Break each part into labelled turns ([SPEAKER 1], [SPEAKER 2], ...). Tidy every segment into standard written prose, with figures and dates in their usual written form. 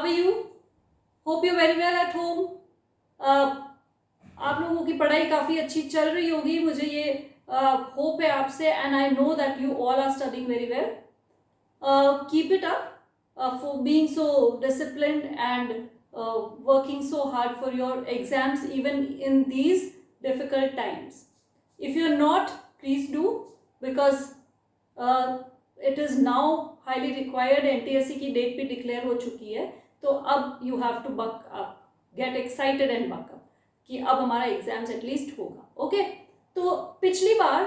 [SPEAKER 1] are you? Hope you're very well at home. आप लोगों की पढ़ाई काफ़ी अच्छी चल रही होगी, मुझे ये होप है आपसे, and I know that you all are studying very well. Keep it up for being so disciplined and working so hard for your exams even in these difficult times. If you're not, please do, because it is now highly required. NTSC की date भी declare हो चुकी है, तो अब you have to buck up, get excited and buck up कि अब हमारा एग्जाम्स एटलीस्ट होगा. ओके, तो पिछली बार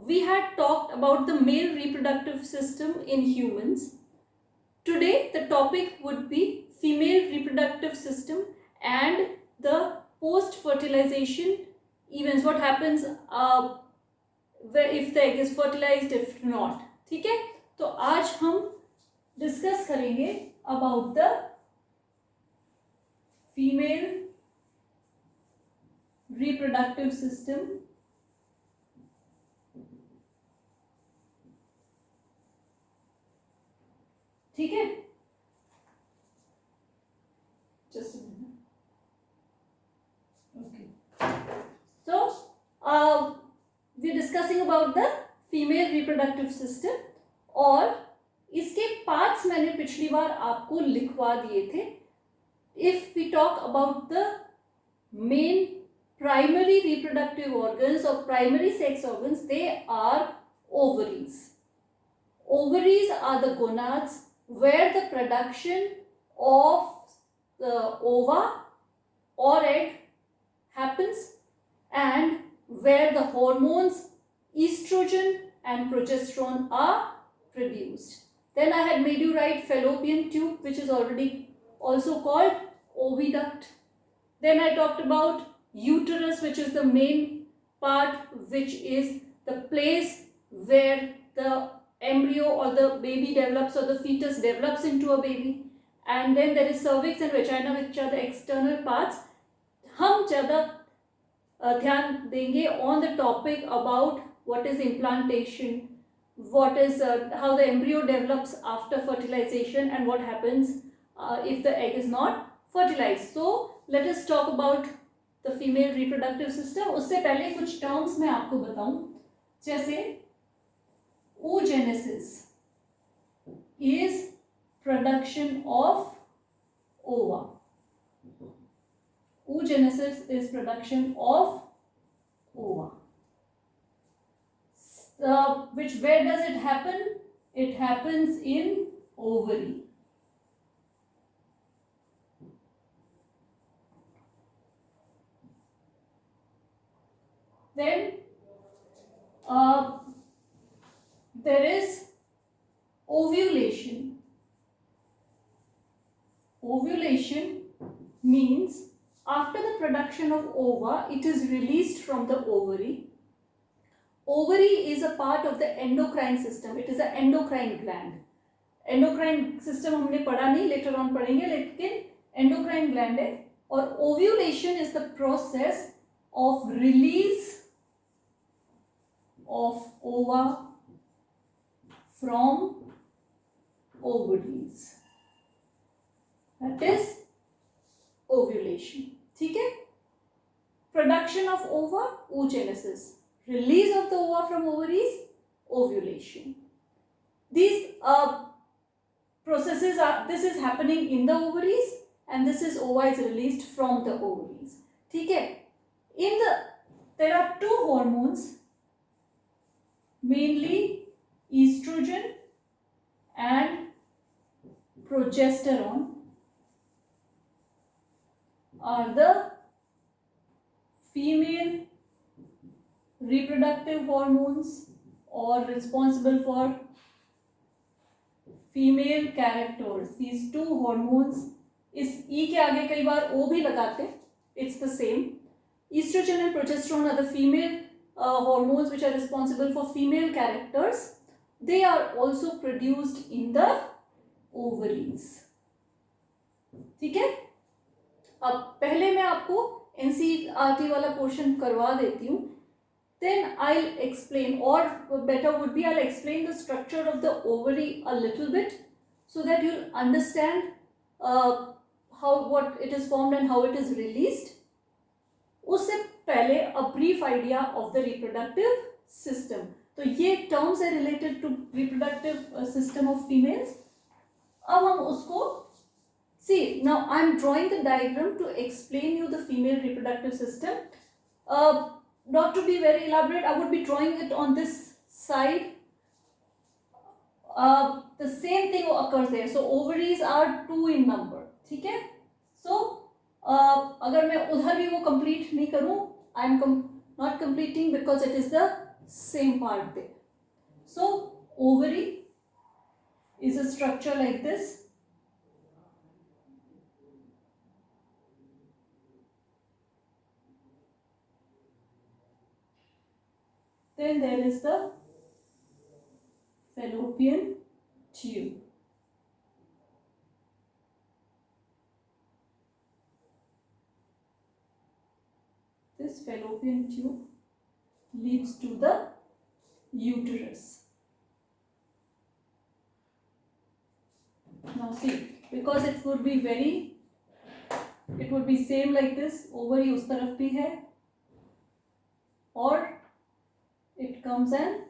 [SPEAKER 1] we had talked about the male reproductive system in humans. Today the topic would be female reproductive system and the post fertilization events, what happens if the egg is fertilized, if not. ठीक है, तो आज हम discuss करेंगे about the female reproductive system. ठीक है, just a minute. Okay, so we are discussing about the female reproductive system, और इसके पार्ट्स मैंने पिछली बार आपको लिखवा दिए थे. If we talk about the main primary reproductive organs और primary sex organs, they are ovaries. Ovaries are the gonads where the production of the ova or egg happens, and where the hormones estrogen and progesterone are produced. Then I had made you write fallopian tube, which is already also called oviduct. Then I talked about uterus, which is the main part, which is the place where the embryo or the baby develops, or the fetus develops into a baby. And then there is cervix and vagina, which are the external parts. हम ज़्यादा ध्यान देंगे on the topic about what is implantation, what is how the embryo develops after fertilization, and what happens if the egg is not fertilized. So let us talk about the female reproductive system. उससे पहले कुछ terms मैं आपको बताऊं, जैसे oogenesis is production of ova. Oogenesis is production of ova. Where does it happen? It happens in ovary. Then there is ovulation. Ovulation means after the production of ova, it is released from the ovary. Ovary is a part of the endocrine system. It is an endocrine gland. Endocrine system हमने पढ़ा नहीं, later on पढ़ेंगे, लेकिन endocrine gland है. और ovulation is the process of release of ova from ovaries. That is ovulation. ठीक है, production of ova, oogenesis. Release of the ova from ovaries, ovulation. These processes are, this is happening in the ovaries, and this is ova is released from the ovaries. ठीक है, there are two hormones, mainly estrogen and progesterone are the female reproductive hormones, or responsible for female characters. These two hormones, इस E के आगे कई बार O भी लगाते, it's the same. Estrogen and progesterone are the female hormones which are responsible for female characters. They are also produced in the ovaries. ठीक है, अब पहले मैं आपको NCERT वाला पोर्शन करवा देती हूँ. Then I'll explain, or better would be I'll explain the structure of the ovary a little bit, so that you'll understand what it is formed and how it is released. उससे पहले a brief idea of the reproductive system. तो ये terms है related to reproductive system of females. अब हम उसको see, now I am drawing the diagram to explain you the female reproductive system. Not to be very elaborate, I would be drawing it on this side. The same thing occurs there. So ovaries are 2 in number. ठीक है? So अगर मैं उधर भी वो complete नहीं करूँ, I am not completing because it is the same part there. So ovary is a structure like this. Then there is the fallopian tube. This fallopian tube leads to the uterus. Now see, because it would be same like this, ovary उस तरफ भी है, और it comes and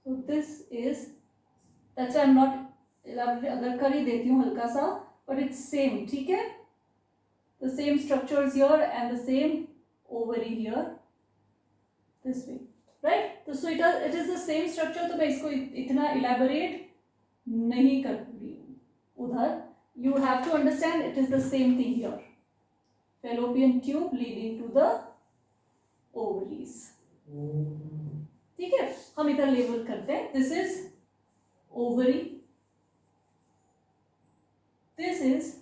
[SPEAKER 1] so this is, that's why I'm not elaborate, अगर कर ही देती हूँ हल्का सा, but it's same. ठीक है? The same structures here and the same ovary here, this way, right? So it is the same structure. तो मैं इसको इतना elaborate नहीं कर रही हूँ उधर. You have to understand it is the same thing here. Fallopian tube leading to the ovaries. ठीक है? हम इधर लेबल करते हैं. This is ovary. This is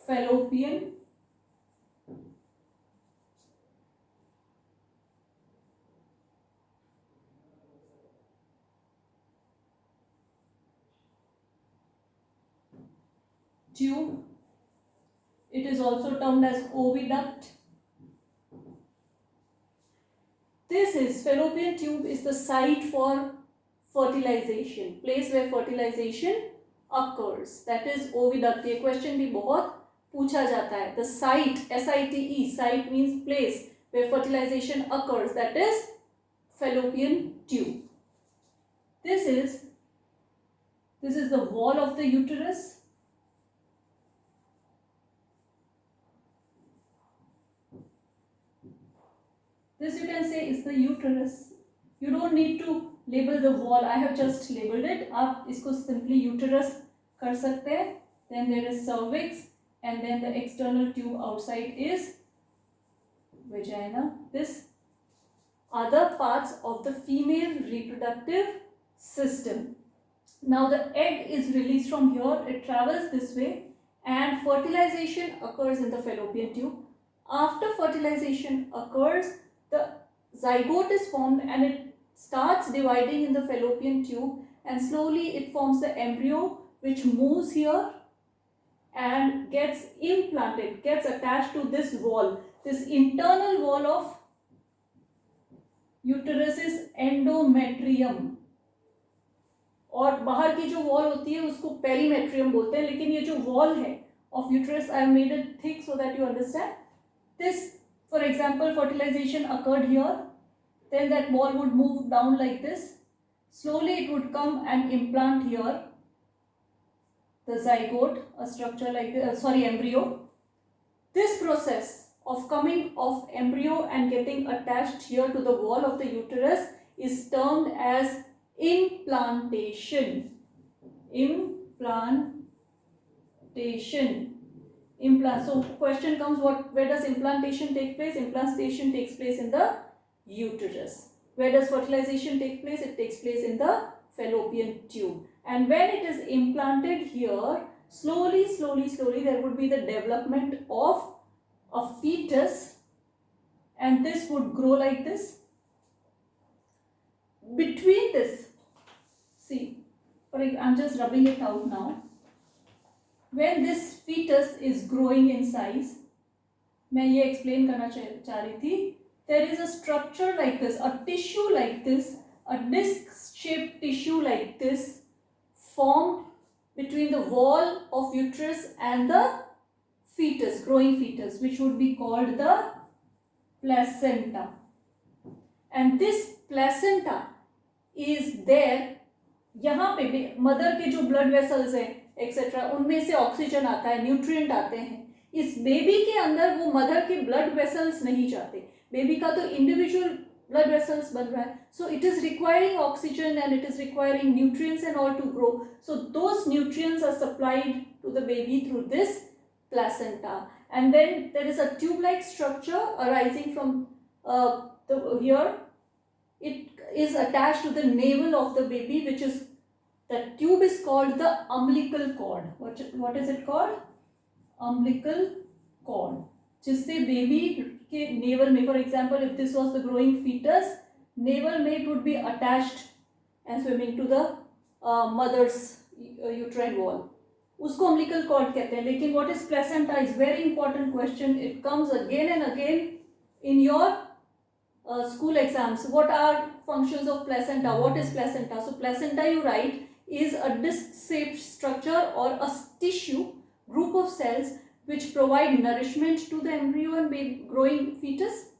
[SPEAKER 1] fallopian tube. It is also termed as oviduct. This is fallopian tube is the site for fertilization, place where fertilization occurs. That is oviduct. ये question भी बहुत पूछा जाता है. The site, S-I-T-E, site means place where fertilization occurs. That is fallopian tube. This is the wall of the uterus. This you can say is the uterus. You don't need to label the wall. I have just labeled it. आप इसको simply uterus कर सकते हैं. Then there is cervix, and then the external tube outside is vagina. This are the parts of the female reproductive system. Now the egg is released from here. It travels this way, and fertilization occurs in the fallopian tube. After fertilization occurs, the zygote is formed and it starts dividing in the fallopian tube, and slowly it forms the embryo, which moves here and gets implanted, gets attached to this wall. This internal wall of uterus is endometrium, और बाहर की जो wall होती है उसको perimetrium बोलते हैं. लेकिन ये जो वॉल है of uterus, I have made it thick so that you understand. This, for example, fertilization occurred here, then that wall would move down like this. Slowly it would come and implant here the zygote, a structure like this, embryo. This process of coming of embryo and getting attached here to the wall of the uterus is termed as implantation. So question comes, where does implantation take place? Implantation takes place in the uterus. Where does fertilization take place? It takes place in the fallopian tube. And when it is implanted here, slowly there would be the development of a fetus, and this would grow like this. Between this, see, I'm just rubbing it out now. When this fetus is growing in size, मैं ये explain करना चाह रही थी. There is a structure like this, a tissue like this, a disc-shaped tissue like this, formed between the wall of uterus and the fetus, growing fetus, which would be called the placenta. And this placenta is there, यहाँ पे भी mother के जो blood vessels हैं etcetera, उनमें से oxygen आता है, न्यूट्रिएंट आते हैं. इस बेबी के अंदर वो मदर के ब्लड वेसल्स नहीं जाते. बेबी का तो इंडिविजुअल ब्लड वेसल्स बन रहा है. So it is requiring oxygen and it is requiring nutrients and all to grow. So those nutrients are supplied to the baby through this placenta. And then there is a tube-like structure arising from here. It is attached to the navel of the baby, which is, the tube is called the umbilical cord. What is it called? Umbilical cord. जिससे baby के navel में, for example, if this was the growing fetus, navel में it would be attached and swimming to the mother's uterine wall. उसको umbilical cord कहते हैं. लेकिन what is placenta is very important question. It comes again and again in your school exams. What are functions of placenta? What is placenta? So placenta, you write, is a disc-shaped structure or a tissue group of cells which provide nourishment to the embryo and growing fetus.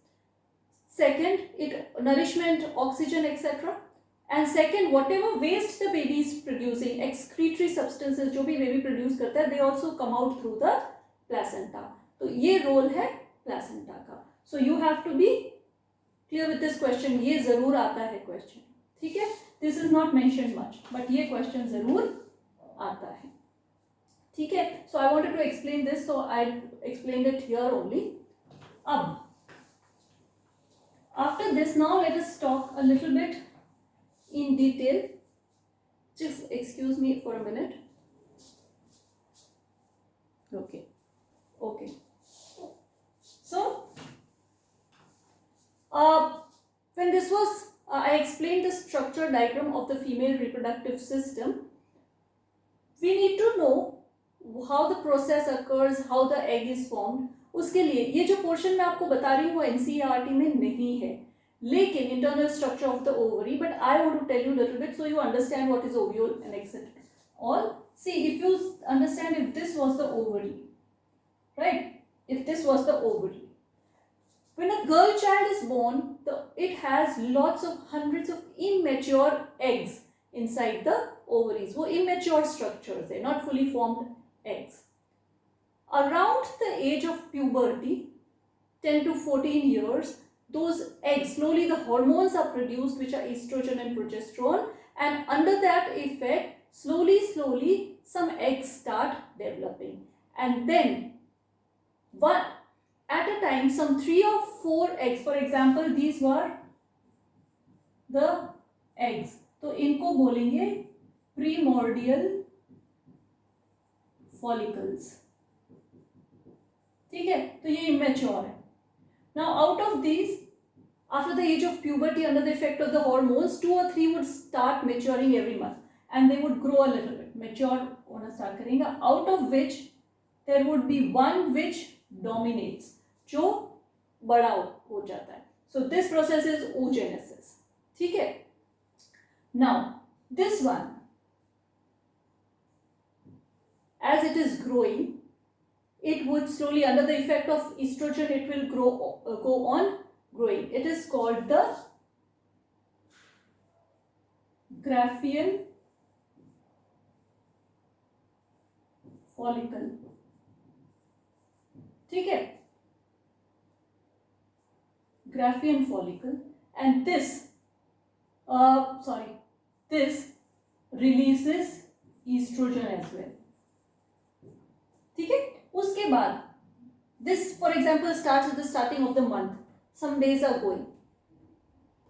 [SPEAKER 1] Second, it nourishment, oxygen, etc. And second, whatever waste the baby is producing, excretory substances जो भी baby produce करता है, they also come out through the placenta. तो ये role है placenta का. So you have to be clear with this question. ये जरूर आता है question. ठीक है? This is not mentioned much, but ये question जरूर आता है. ठीक है? So I wanted to explain this, so I explained it here only. अब after this, now let us talk a little bit in detail. Just excuse me for a minute. Okay. So when this was I explained the structure diagram of the female reproductive system. We need to know how the process occurs, how the egg is formed. उसके लिए ये जो portion मैं आपको बता रही हूँ वो NCERT में नहीं है, लेकिन internal structure of the ovary, but I want to tell you a little bit so you understand what is ovule and etc. All, see, if you understand, if this was the ovary, right? If this was the ovary, when a girl child is born, it has lots of hundreds of immature eggs inside the ovaries. वो immature structures है, not fully formed eggs. Around the age of puberty, 10 to 14 years, those eggs, slowly the hormones are produced, which are estrogen and progesterone, and under that effect, slowly some eggs start developing. And then one at a time, some 3 or 4 eggs, for example, these were the eggs, तो इनको बोलेंगे primordial follicles. ठीक है? तो ये immature है. Now out of these, after the age of puberty, under the effect of the hormones, 2 or 3 would start maturing every month, and they would grow a little bit, mature होना start करेंगे, out of which there would be one which dominates, जो बड़ा हो जाता है. So this process is oogenesis. ठीक है? Now this one, as it is growing, it would slowly, under the effect of estrogen, it will go on growing. It is called the Graafian follicle. ठीक है? Graafian follicle, and this releases estrogen as well. ठीक है? उसके बाद this, for example, starts at the starting of the month. Some days are going.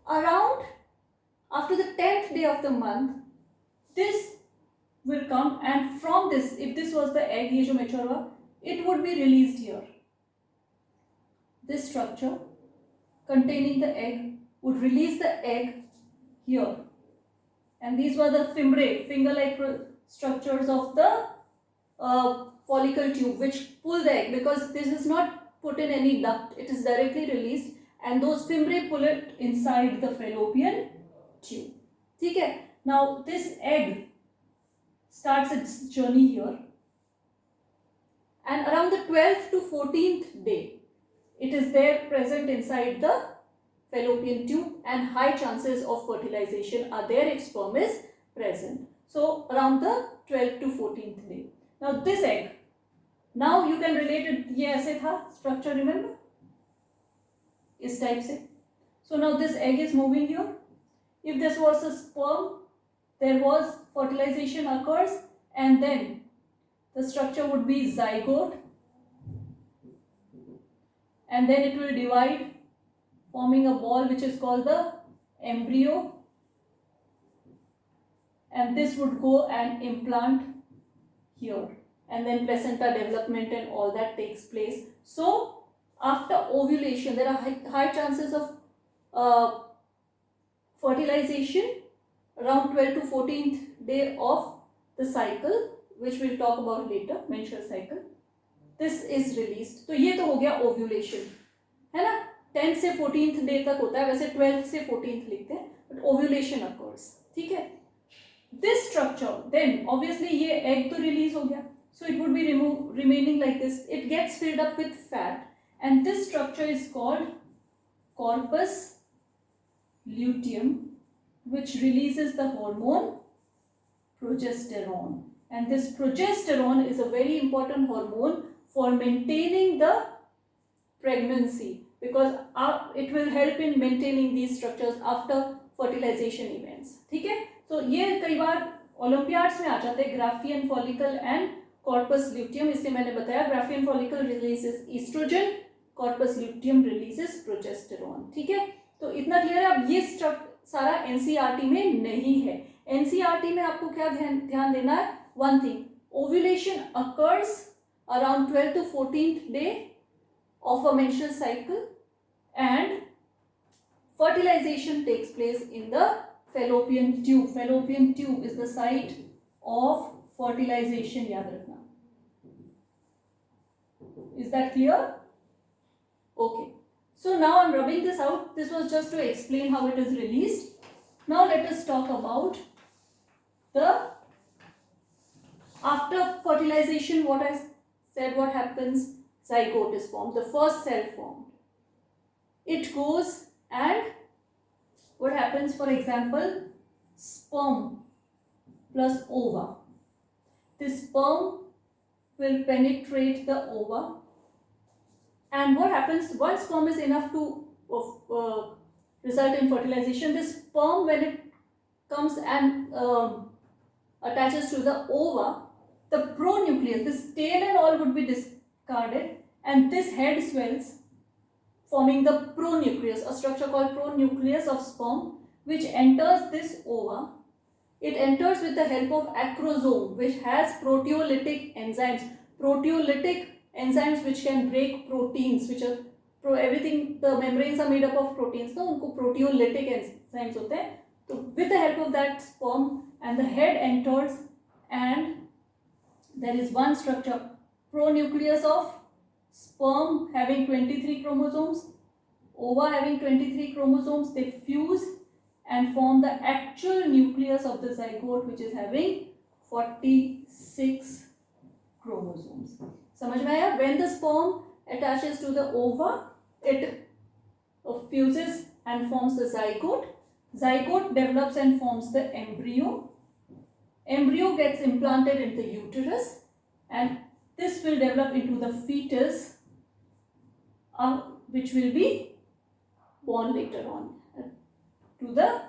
[SPEAKER 1] Around after the 10th day of the month, this will come, and from this, if this was the egg, ये जो mature हुआ, it would be released here. This structure containing the egg would release the egg here, and these were the fimbriae, finger-like structures of the follicle tube, which pull the egg, because this is not put in any duct, it is directly released, and those fimbriae pull it inside the fallopian tube. ठीक है? Now this egg starts its journey here, and around the 12th to 14th day it is there present inside the fallopian tube, and high chances of fertilization are there if sperm is present. So around the 12th to 14th day. Now this egg, now you can relate it, ये ऐसे था structure, remember, इस type से. So now this egg is moving here. If this was a sperm, there was fertilization occurs, and then the structure would be zygote, and then it will divide, forming a ball which is called the embryo, and this would go and implant here, and then placenta development and all that takes place. So after ovulation there are high chances of fertilization around 12th to 14th day of the cycle, which we'll talk about later, menstrual cycle. This is released. तो ये तो हो गया ovulation, है ना. 10th से 14th day तक होता है, वैसे 12th से 14th लिखते हैं, but ovulation occurs. ठीक है. This structure, then obviously ये egg तो release हो गया, so it would be remaining like this. It gets filled up with fat, and this structure is called corpus luteum, which releases the hormone progesterone. And this progesterone is a very important hormone for maintaining the pregnancy, because it will help in maintaining these structures after fertilization events. ठीक है. तो ये कई बार Olympiads में आ जाते हैं, Graafian follicle and corpus luteum. इसलिए मैंने बताया Graafian follicle releases oestrogen, corpus luteum releases progesterone. ठीक है. तो इतना क्लियर है. अब ये सारा एनसीईआरटी में नहीं है. एनसीईआरटी में आपको क्या ध्यान देना है? One thing, ovulation occurs around 12th to 14th day of a menstrual cycle, and fertilization takes place in the fallopian tube. Fallopian tube is the site of fertilization, याद रखना. Is that clear? Okay. So now I'm rubbing this out. This was just to explain how it is released. Now let us talk about the after fertilization. What I said, what happens? Zygote is formed, the first cell formed. It goes and what happens? For example, sperm plus ova. This sperm will penetrate the ova, and what happens? One sperm is enough to result in fertilization. This sperm, when it comes and attaches to the ova, the pronucleus, this tail and all would be discarded, and this head swells, forming the pronucleus, a structure called pronucleus of sperm, which enters this ova. It enters with the help of acrosome, which has proteolytic enzymes. Proteolytic enzymes which can break proteins, which are everything, the membranes are made up of proteins, so उनको proteolytic enzymes होते हैं. So with the help of that sperm, and the head enters, and there is one structure, pronucleus of sperm having 23 chromosomes, ova having 23 chromosomes. They fuse and form the actual nucleus of the zygote, which is having 46 chromosomes. समझ में आया? When the sperm attaches to the ova, it fuses and forms the zygote. Zygote develops and forms the embryo. Embryo gets implanted in the uterus, and this will develop into the fetus, which will be born later on to the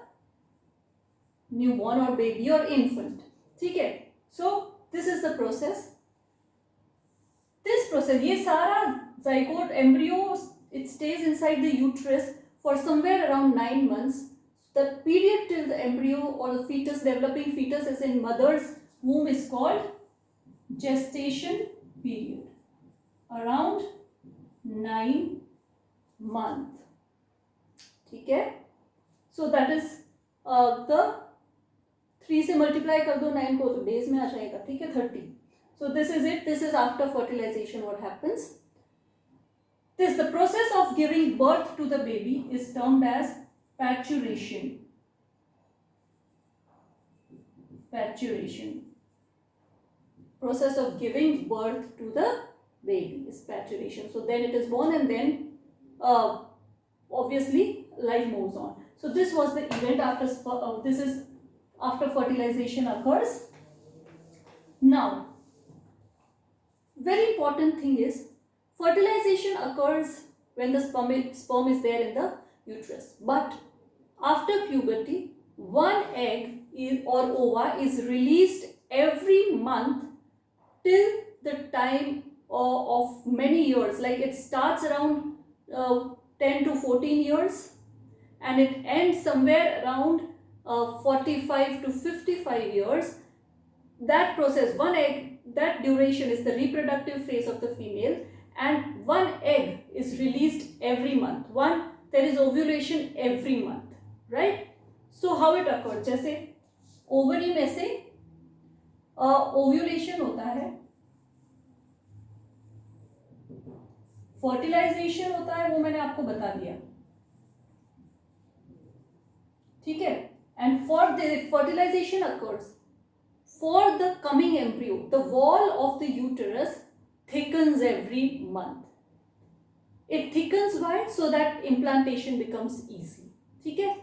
[SPEAKER 1] newborn or baby or infant. ठीक है. So this is the process. This process, ये सारा zygote embryo, it stays inside the uterus for somewhere around 9 months. The period till the embryo or the fetus, developing fetus, is in mother's womb is called gestation period, around 9 months. ठीक है. So that is the 3 से multiply कर दो 9 को, तो days में आ जाएगा. ठीक है, 30. So this is it. This is after fertilization what happens. The process of giving birth to the baby is termed as parturition. Parturition. process of giving birth to the baby is parturition. So then it is born, and then obviously life moves on. So this was the event after this is after fertilization occurs. Now, very important thing is fertilization occurs when the sperm is there in the uterus, but after puberty, one egg or ova is released every month till the time of many years. Like it starts around 10 to 14 years and it ends somewhere around 45 to 55 years. That process, one egg, that duration is the reproductive phase of the female, and one egg is released every month. There is ovulation every month, right? So how it occurs? जैसे ovary में से ovulation होता है, fertilisation होता है, वो मैंने आपको बता दिया, ठीक है. And for the fertilisation occurs, for the coming embryo, the wall of the uterus thickens every month. It thickens why? So that implantation becomes easy. ठीक है?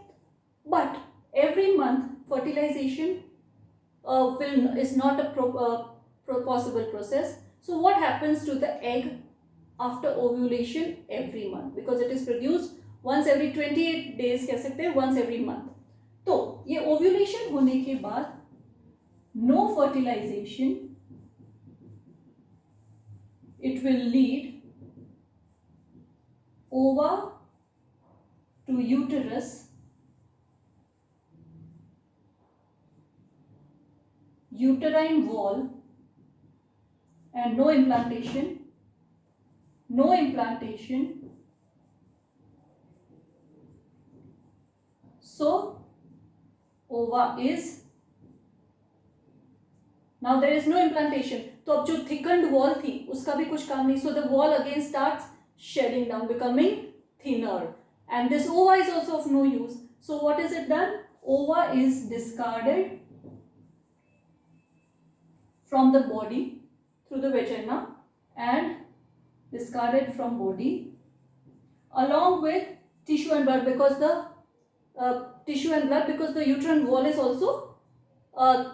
[SPEAKER 1] But every month fertilization is not a possible process. So what happens to the egg after ovulation every month? Because it is produced once every 28 days, कह सकते हैं, once every month. तो ये ovulation होने के बाद no fertilization, it will lead ova to uterus, uterine wall, and no implantation. So ova is, now there is no implantation. तो अब जो thickened wall थी उसका भी कुछ काम नहीं. So the wall again starts shedding down, becoming thinner, and this ova is also of no use. So what is it done? Ova is discarded from the body through the vagina and discarded from body along with tissue and blood, because the uterine wall is also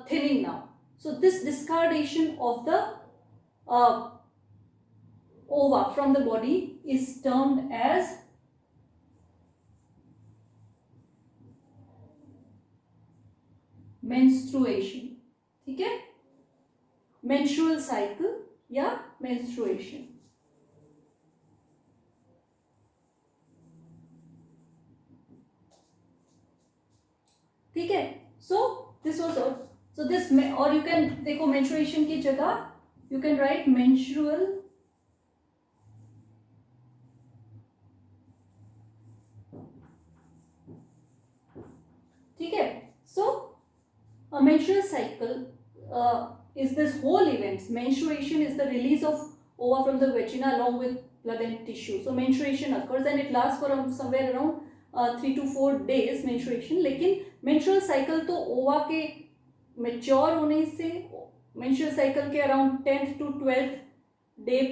[SPEAKER 1] thinning now. So this discardation of the ova from the body is termed as menstruation. ठीक है? Menstrual cycle या menstruation. ठीक है? So this was all. So this, or you can देखो menstruation की जगह you can write menstrual ठीक है. So a menstrual cycle is this whole event. Menstruation is the release of ova from the vagina along with blood and tissue. So menstruation occurs and it lasts for somewhere around 3 to 4 days menstruation. लेकिन menstrual cycle तो ova के mature होने से menstrual cycle के around 10th to 12th day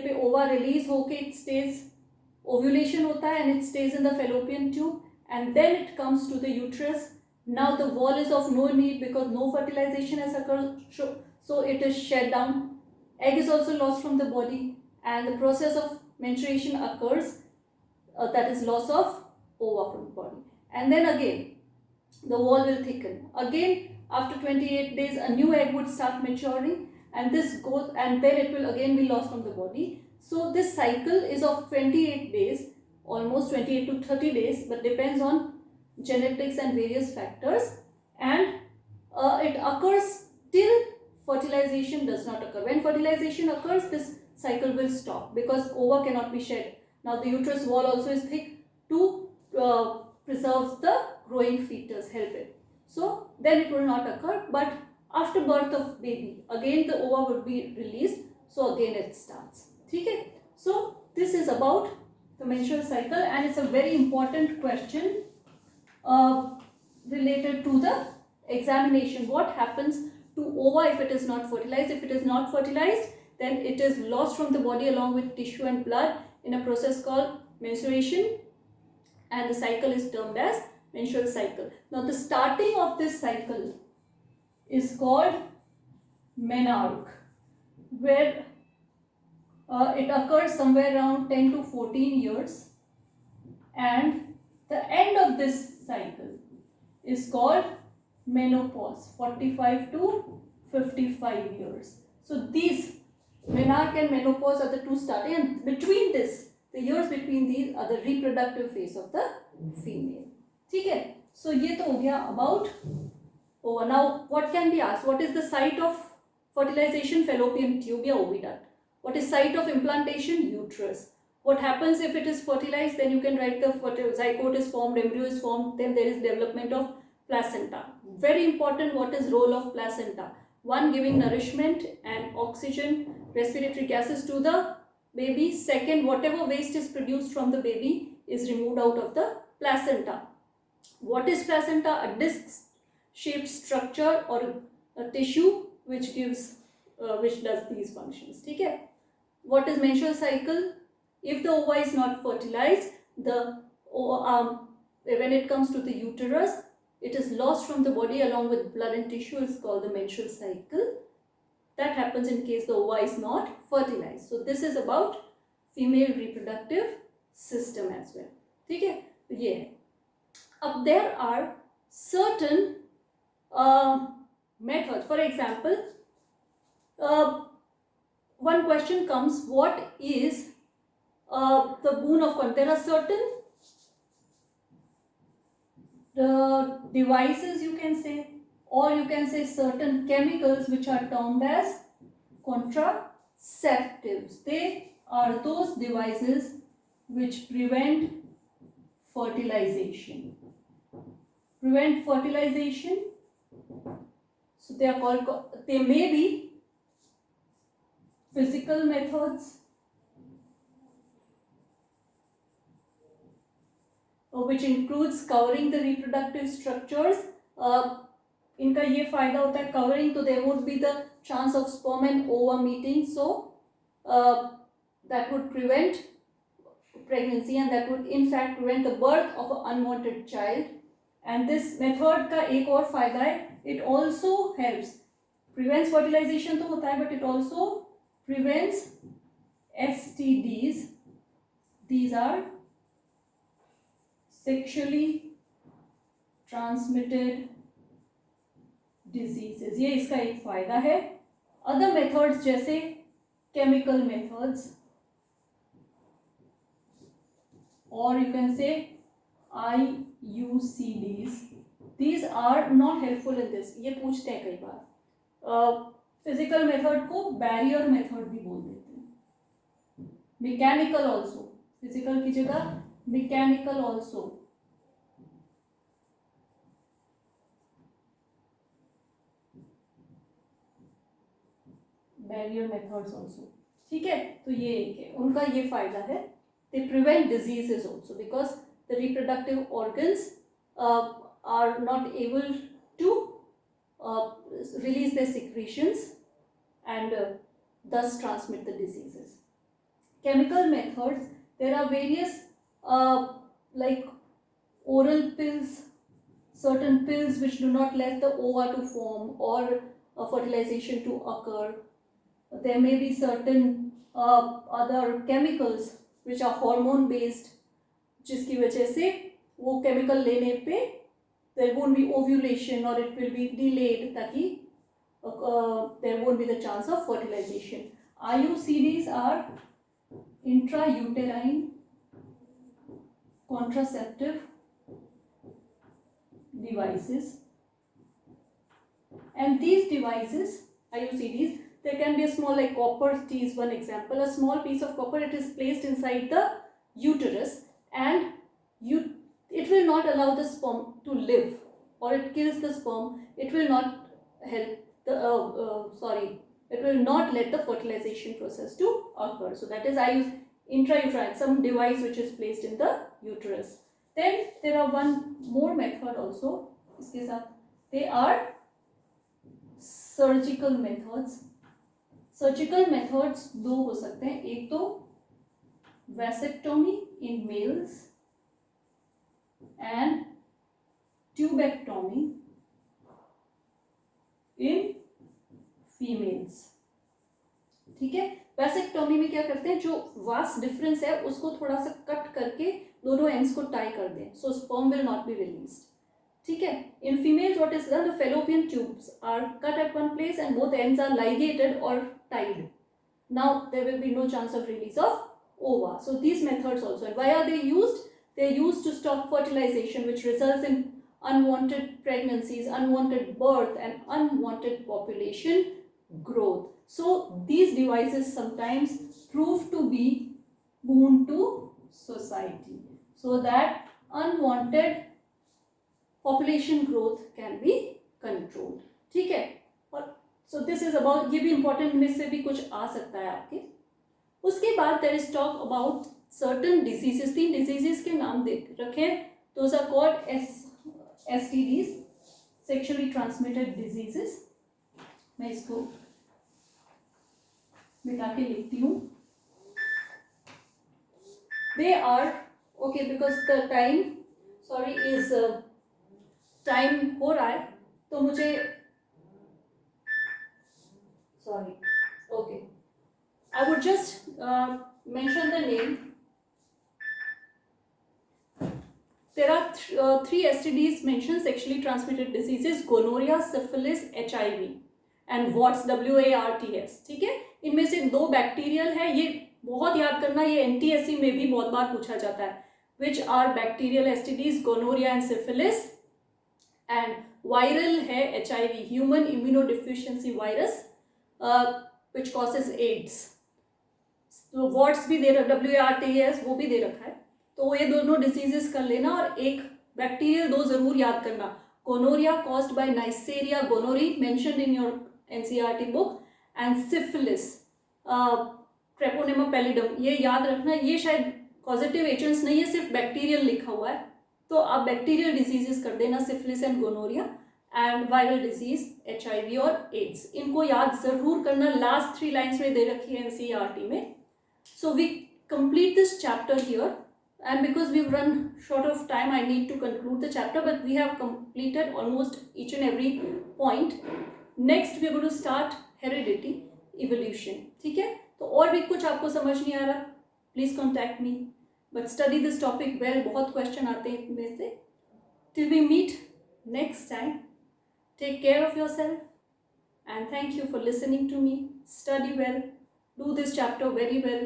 [SPEAKER 1] पे ova release होके it stays, ovulation होता है and it stays in the fallopian tube and then it comes to the uterus. Now the wall is of no need because no fertilisation has occurred, so it is shed down. Egg is also lost from the body and the process of menstruation occurs, that is loss of ova from the body, and then again the wall will thicken. Again after 28 days a new egg would start maturing and this goes, and then it will again be lost from the body. So this cycle is of 28 days, almost 28 to 30 days, but depends on genetics and various factors, and it occurs till fertilization does not occur. When fertilization occurs, this cycle will stop because ova cannot be shed. Now the uterus wall also is thick to preserve the growing fetus, help it. So then it will not occur, but after birth of baby again the ova will be released, so again it starts. ठीक है? So this is about the menstrual cycle and it's a very important question related to the examination. What happens to ova if it is not fertilized. If it is not fertilized, then it is lost from the body along with tissue and blood in a process called menstruation, and the cycle is termed as menstrual cycle. Now the starting of this cycle is called menarche, where it occurs somewhere around 10 to 14 years, and the end of this cycle is called menopause, 45 to 55 years. So these menarche and menopause are the two starting, and between this, the years between these are the reproductive phase of the female. ठीक है? So ये तो हो गया about ova. Now what can be asked? What is the site of fertilization? Fallopian tube या oviduct. What is site of implantation? Uterus. What happens if it is fertilized? Then you can write the zygote is formed, embryo is formed, then there is development of placenta. Very important, what is role of placenta? One, giving nourishment and oxygen, respiratory gases to the baby. Second, whatever waste is produced from the baby is removed out of the placenta. What is placenta? A disc shaped structure or a tissue which gives which does these functions. ठीक है? What is menstrual cycle? If the ova is not fertilized, when it comes to the uterus, it is lost from the body along with blood and tissue. It's called the menstrual cycle. That happens in case the ova is not fertilized. So this is about female reproductive system as well. ठीक है? ये है. अब there are certain methods. For example, one question comes: what is the boon of contact? There are certain devices, you can say, or you can say certain chemicals which are termed as contraceptives. They are those devices which prevent fertilization. Prevent fertilization. So they are called, they may be physical methods, which includes covering the reproductive structures. इनका ये फायदा होता है covering, तो there would be the chance of sperm and ova meeting, so that would prevent pregnancy, and that would in fact prevent the birth of an unwanted child. And this method का एक और फायदा है, it also helps, prevents fertilization तो होता है, but it also prevents STDs. These are sexually transmitted diseases. ये इसका एक फायदा है. Other methods जैसे chemical methods, or you can say IUCDs, these are not helpful in this. ये पूछते हैं कई बार. Physical method को barrier method भी बोल देते हैं. Mechanical also, physical की जगह mechanical also. Barrier methods also. ठीक है? तो ये एक है, उनका ये फायदा है. They prevent diseases also because the reproductive organs are not able to release their secretions and thus transmit the diseases. Chemical methods, there are various like oral pills, certain pills which do not let the ova to form or fertilization to occur. There may be certain other chemicals which are hormone based, जिसकी वजह से वो chemical लेने पे there won't be ovulation or it will be delayed, ताकि there won't be the chance of fertilization. IUCDs are intrauterine contraceptive devices, and these devices, IUCDs, there can be a small, like copper T is one example, a small piece of copper, it is placed inside the uterus, and it will not allow the sperm to live, or it kills the sperm. It will not help the it will not let the fertilization process to occur. So that is, I use intrauterine, some device which is placed in the uterus. Then there are one more method also, इसके साथ, they are surgical methods. Surgical methods दो हो सकते हैं, एक तो vasectomy in males and tubectomy in females. ठीक है. वैसेक्टोमी में क्या करते हैं, जो वास्ट डिफरेंस है उसको थोड़ा सा कट करके दोनों एंड्स को टाई कर दें, so sperm will not be released. ठीक है. In females what is done, the fallopian tubes are cut at one place and both ends are ligated or tied. Now there will be no chance of release of ova. So these methods also, and why are they used? They are used to stop fertilization, which results in unwanted pregnancies, unwanted birth and unwanted population growth. So these devices sometimes prove to be boon to society, so that unwanted population growth can be controlled. ठीक है. और so this is about, ये भी important में से भी कुछ आ सकता है आपके. उसके बाद there is talk about certain diseases. 3 diseases के नाम देख रखें. Those are called STDs, sexually transmitted diseases. मैं इसको मिटा के लिखती हूँ. They are okay because the time sorry is time हो रहा है, तो मुझे sorry okay I would just mention the name. There are 3 STDs mentioned, sexually transmitted diseases: gonorrhea, syphilis, HIV and WARTS, WARTS. ठीक है. इनमें से 2 बैक्टीरियल है, ये बहुत याद करना, ये NTSC में भी बहुत बार पूछा जाता है. Which are bacterial STDs? gonorrhea and syphilis. And viral है HIV, human immunodeficiency virus, which causes AIDS. तो WARTS भी दे रखा, WARTS वो भी दे रखा है. तो ये दोनों डिजीजेस कर लेना, और एक बैक्टीरियल 2 जरूर याद करना. gonorrhea caused by Neisseria gonorrhoeae mentioned in your NCERT book, and syphilis Treponema pallidum, ये याद रखना. ये शायद कॉजेटिव एजेंट्स नहीं है, सिर्फ बैक्टीरियल लिखा हुआ है, तो आप बैक्टीरियल डिजीजेस कर देना, syphilis and gonorrhoea, and viral disease HIV और एड्स. इनको याद जरूर करना. लास्ट 3 लाइन्स में दे रखी है NCERT में. So we complete this chapter here, and because we've run short of time, I need to conclude the chapter, but we have completed almost each and every point. Next we are going to start heredity, evolution. ठीक है. तो और भी कुछ आपको समझ नहीं आ रहा, please contact me, but study this topic well. बहुत क्वेश्चन आते हैं इनमें से. Till we meet next time, take care of yourself and thank you for listening to me. Study well, do this chapter very well.